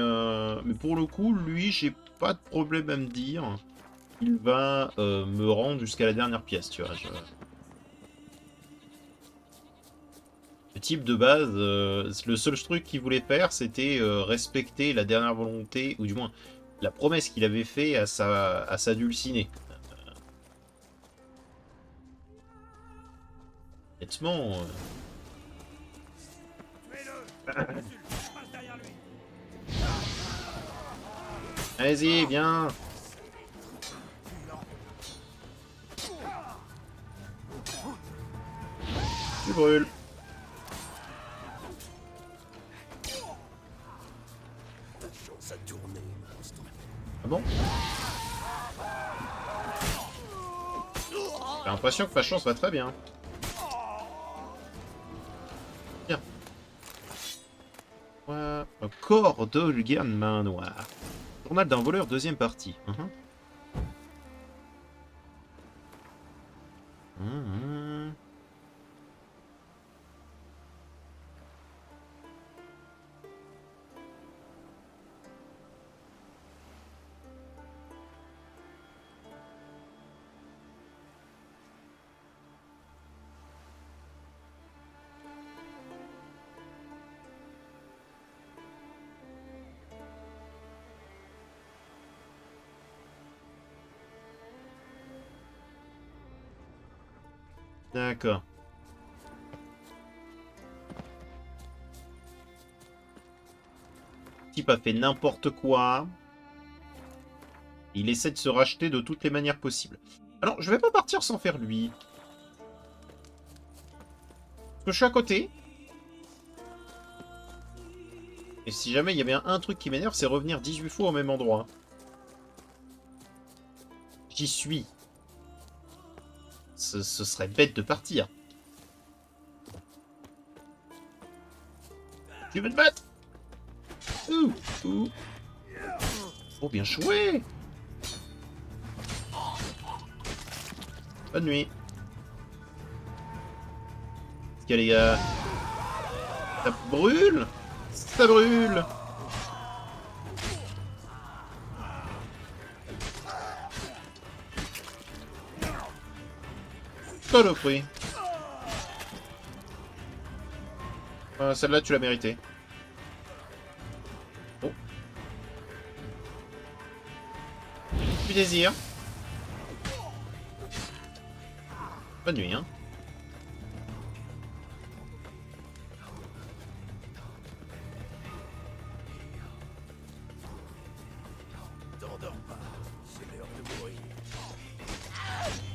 pour le coup, lui, j'ai pas de problème à me dire. Il va me rendre jusqu'à la dernière pièce, tu vois. Le type de base, le seul truc qu'il voulait faire, c'était respecter la dernière volonté, ou du moins la promesse qu'il avait fait à sa dulcinée. Honnêtement... Allez-y, viens. Tu brûles. Ça tournait, monstre. Ah bon? J'ai l'impression que ma chance va très bien. Bien. Ouais. Un corps d'Olgan main noire. Journal d'un voleur, deuxième partie. D'accord. Le type a fait n'importe quoi. Il essaie de se racheter de toutes les manières possibles. Alors, je vais pas partir sans faire lui. Parce que je suis à côté. Et si jamais il y a bien un truc qui m'énerve, c'est revenir 18 fois au même endroit. J'y suis. Ce serait bête de partir. Tu veux te battre? Ouh. Oh, bien joué. Bonne nuit. Qu'est-ce qu'il y a, les gars? Ça brûle? Ça brûle. Saloperie. Celle-là, tu l'as méritée. Oh. Du désir. Bonne nuit, hein. T'endors pas, c'est l'heure de mourir.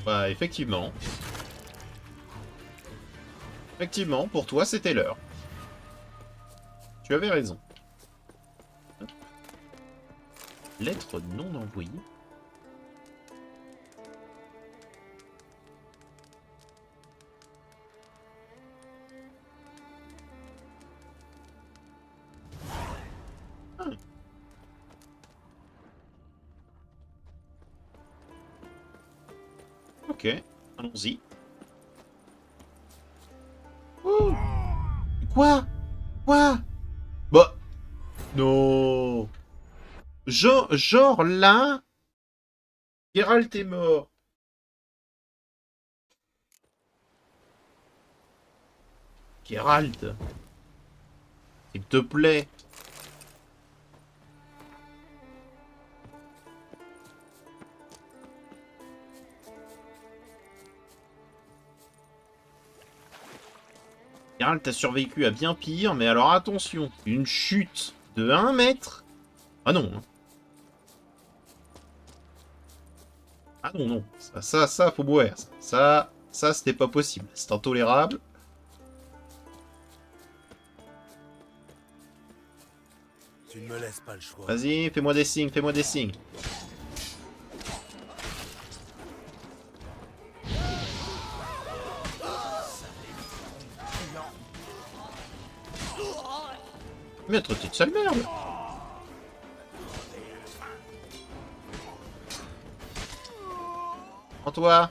Bah, effectivement. Effectivement, pour toi, c'était l'heure. Tu avais raison. Lettre non envoyée. Ah. Ok, allons-y. Ouh. Quoi? Quoi? Bah, non. Genre là, Geralt est mort. Geralt, s'il te plaît. Geralt a survécu à bien pire, mais alors attention, une chute de 1 mètre. Ah non. Hein. Ah non, non. Ça, faut boire. Ça, c'était pas possible. C'est intolérable. Tu ne me laisses pas le choix. Vas-y, fais-moi des signes, fais-moi des signes. Mettre petite sale merde. En toi.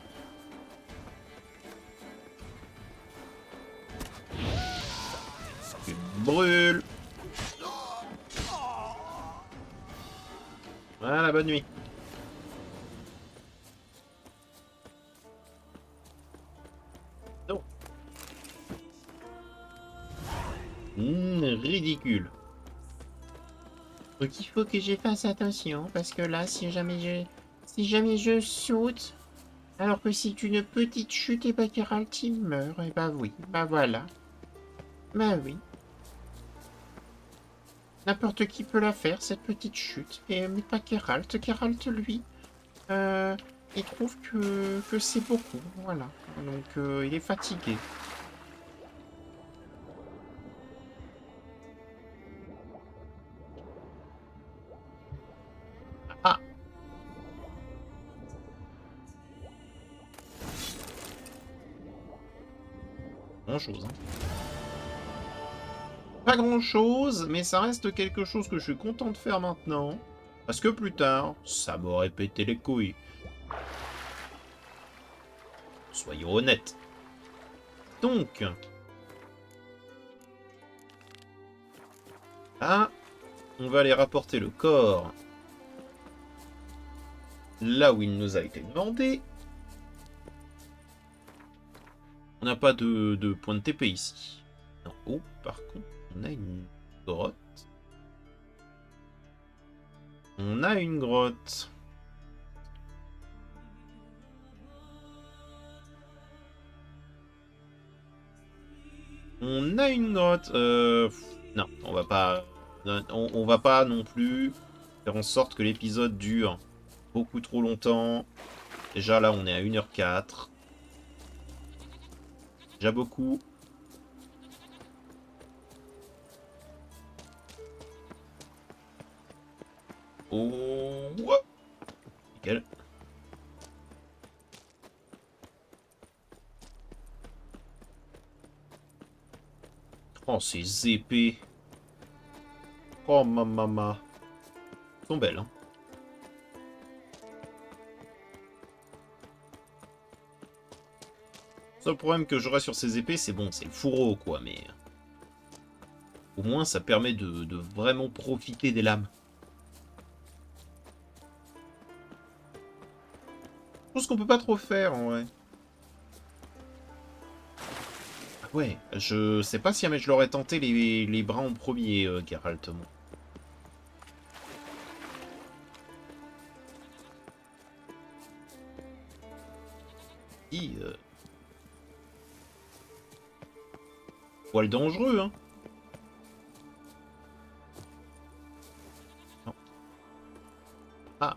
Tu brûles. Voilà, bonne nuit. Non. Ridicule. Donc il faut que j'y fasse attention parce que là, si jamais je saute, alors que c'est une petite chute et bah Geralt il meurt, et bah oui, bah voilà. Bah oui. N'importe qui peut la faire, cette petite chute. Et, mais pas Geralt. Geralt, lui, il trouve que c'est beaucoup. Voilà. Donc, il est fatigué. Ah! Grand-chose, hein. Pas grand-chose, mais ça reste quelque chose que je suis content de faire maintenant. Parce que plus tard, ça m'aurait pété les couilles. Soyons honnêtes. Donc... Là, on va aller rapporter le corps. Là où il nous a été demandé. On n'a pas de point de TP ici. En haut, par contre, on a une grotte. On a une grotte. On a une grotte. Non, on va pas. On va pas non plus faire en sorte que l'épisode dure beaucoup trop longtemps. Déjà là, on est à 1h04. Déjà beaucoup. Oh, ouais. Nickel. Oh, ces épées. Oh, ma maman. Elles sont belles, hein. Le seul problème que j'aurai sur ces épées, c'est bon, c'est le fourreau, quoi, mais... Au moins, ça permet de vraiment profiter des lames. Chose qu'on peut pas trop faire, en vrai. Ah ouais, je sais pas si jamais je l'aurais tenté les bras en premier, Geralt, moi. Poil dangereux, hein. Non. Ah.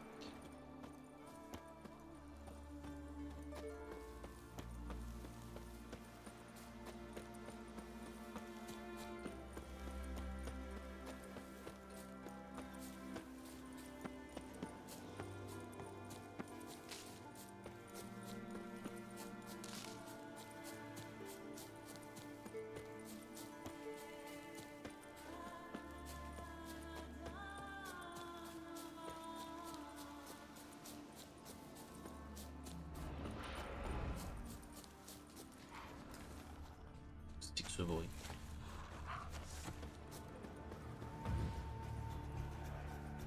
C'était que ce bruit.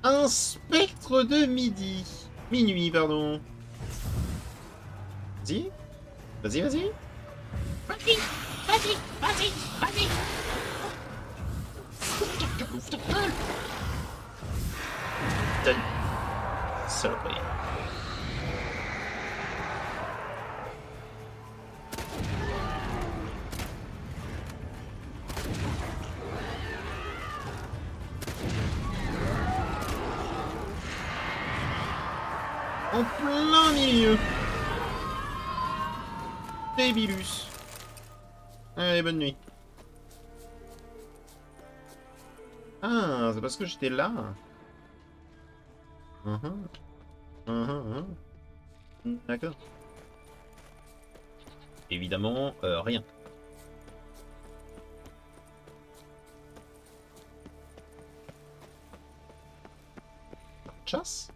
Un spectre de midi. Minuit, pardon. Vas-y. Vas-y, vas-y. Vas-y, vas-y, vas-y, vas-y. Ouvre ta gueule. Putain. Saloperie. En plein milieu. Débilus. Allez, bonne nuit. Ah, c'est parce que j'étais là. D'accord. Évidemment, rien. Chasse.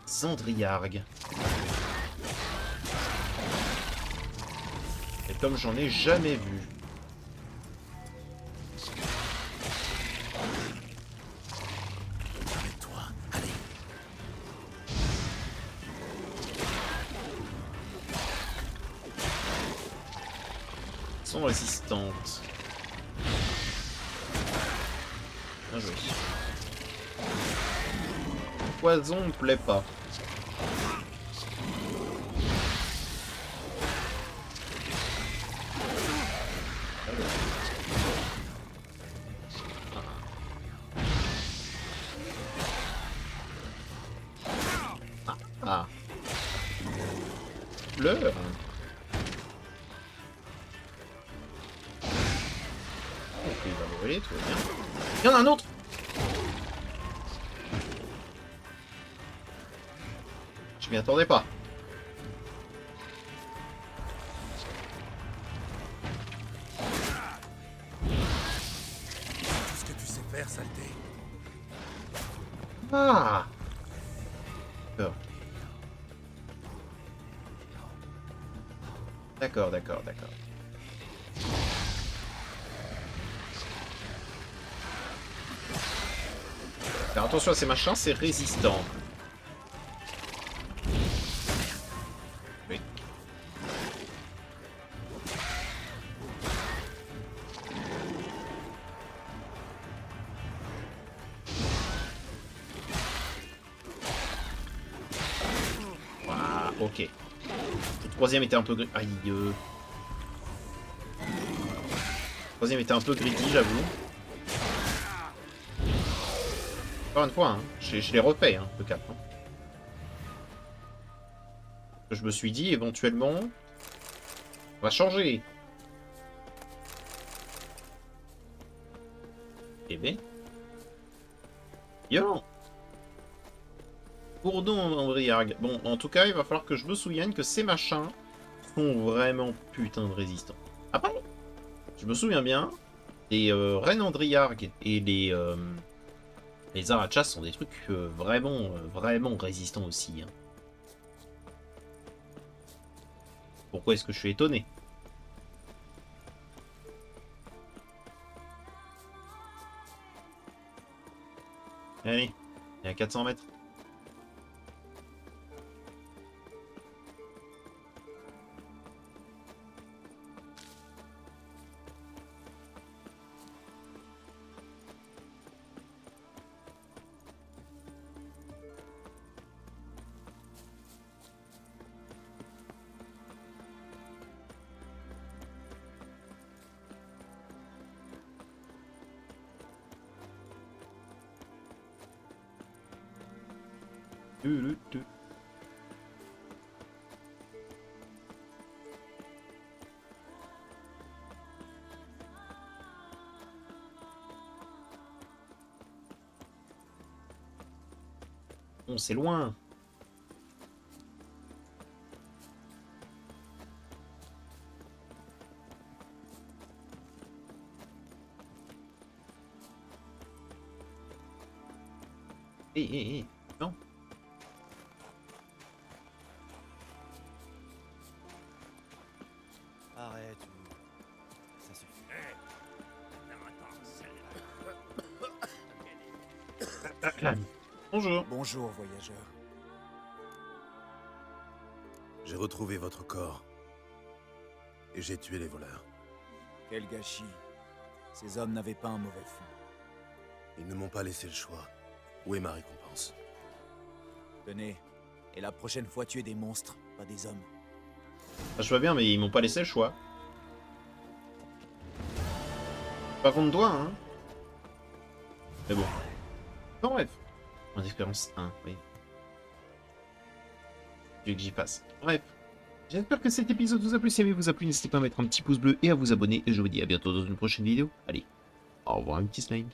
Zandriargue. Et comme j'en ai jamais vu. Toi, allez. Elles sont résistantes. Bien joué. Poison me plaît pas. Ah. Fleur. Ok, il va brûler, tout va bien. Il y en a un autre. Je m'y attendais pas. Tout ce que tu sais faire, saleté. Ah. D'accord. D'accord. Faire attention à ces machins, c'est résistant. Oui. Voilà, ok. Le troisième était un peu gris. Aïe. Le troisième était un peu greedy, j'avoue. Encore une fois, hein, je l'ai refait, hein, le cap. Hein. Je me suis dit, éventuellement, on va changer. Eh ben. Yo. Bourdon en briargue. Bon, en tout cas, il va falloir que je me souvienne que ces machins sont vraiment putain de résistants. Après, je me souviens bien, les rennes en driargue et les arachas sont des trucs vraiment résistants aussi. Hein. Pourquoi est-ce que je suis étonné? Allez, il y a 400 mètres. Bon, c'est loin. Non. Arrête, ça suffit. Bonjour. Bonjour, voyageur. J'ai retrouvé votre corps. Et j'ai tué les voleurs. Quel gâchis. Ces hommes n'avaient pas un mauvais fond. Ils ne m'ont pas laissé le choix. Où est ma récompense? Tenez, et la prochaine fois tuez des monstres, pas des hommes. Ah, je vois bien, mais ils m'ont pas laissé le choix. Pas contre toi, hein. Mais bon. Non, bref. Mon expérience 1, oui. Tu veux que j'y passe. Bref. J'espère que cet épisode vous a plu. Si jamais vous a plu, n'hésitez pas à mettre un petit pouce bleu et à vous abonner. Et je vous dis à bientôt dans une prochaine vidéo. Allez, au revoir, un petit slime.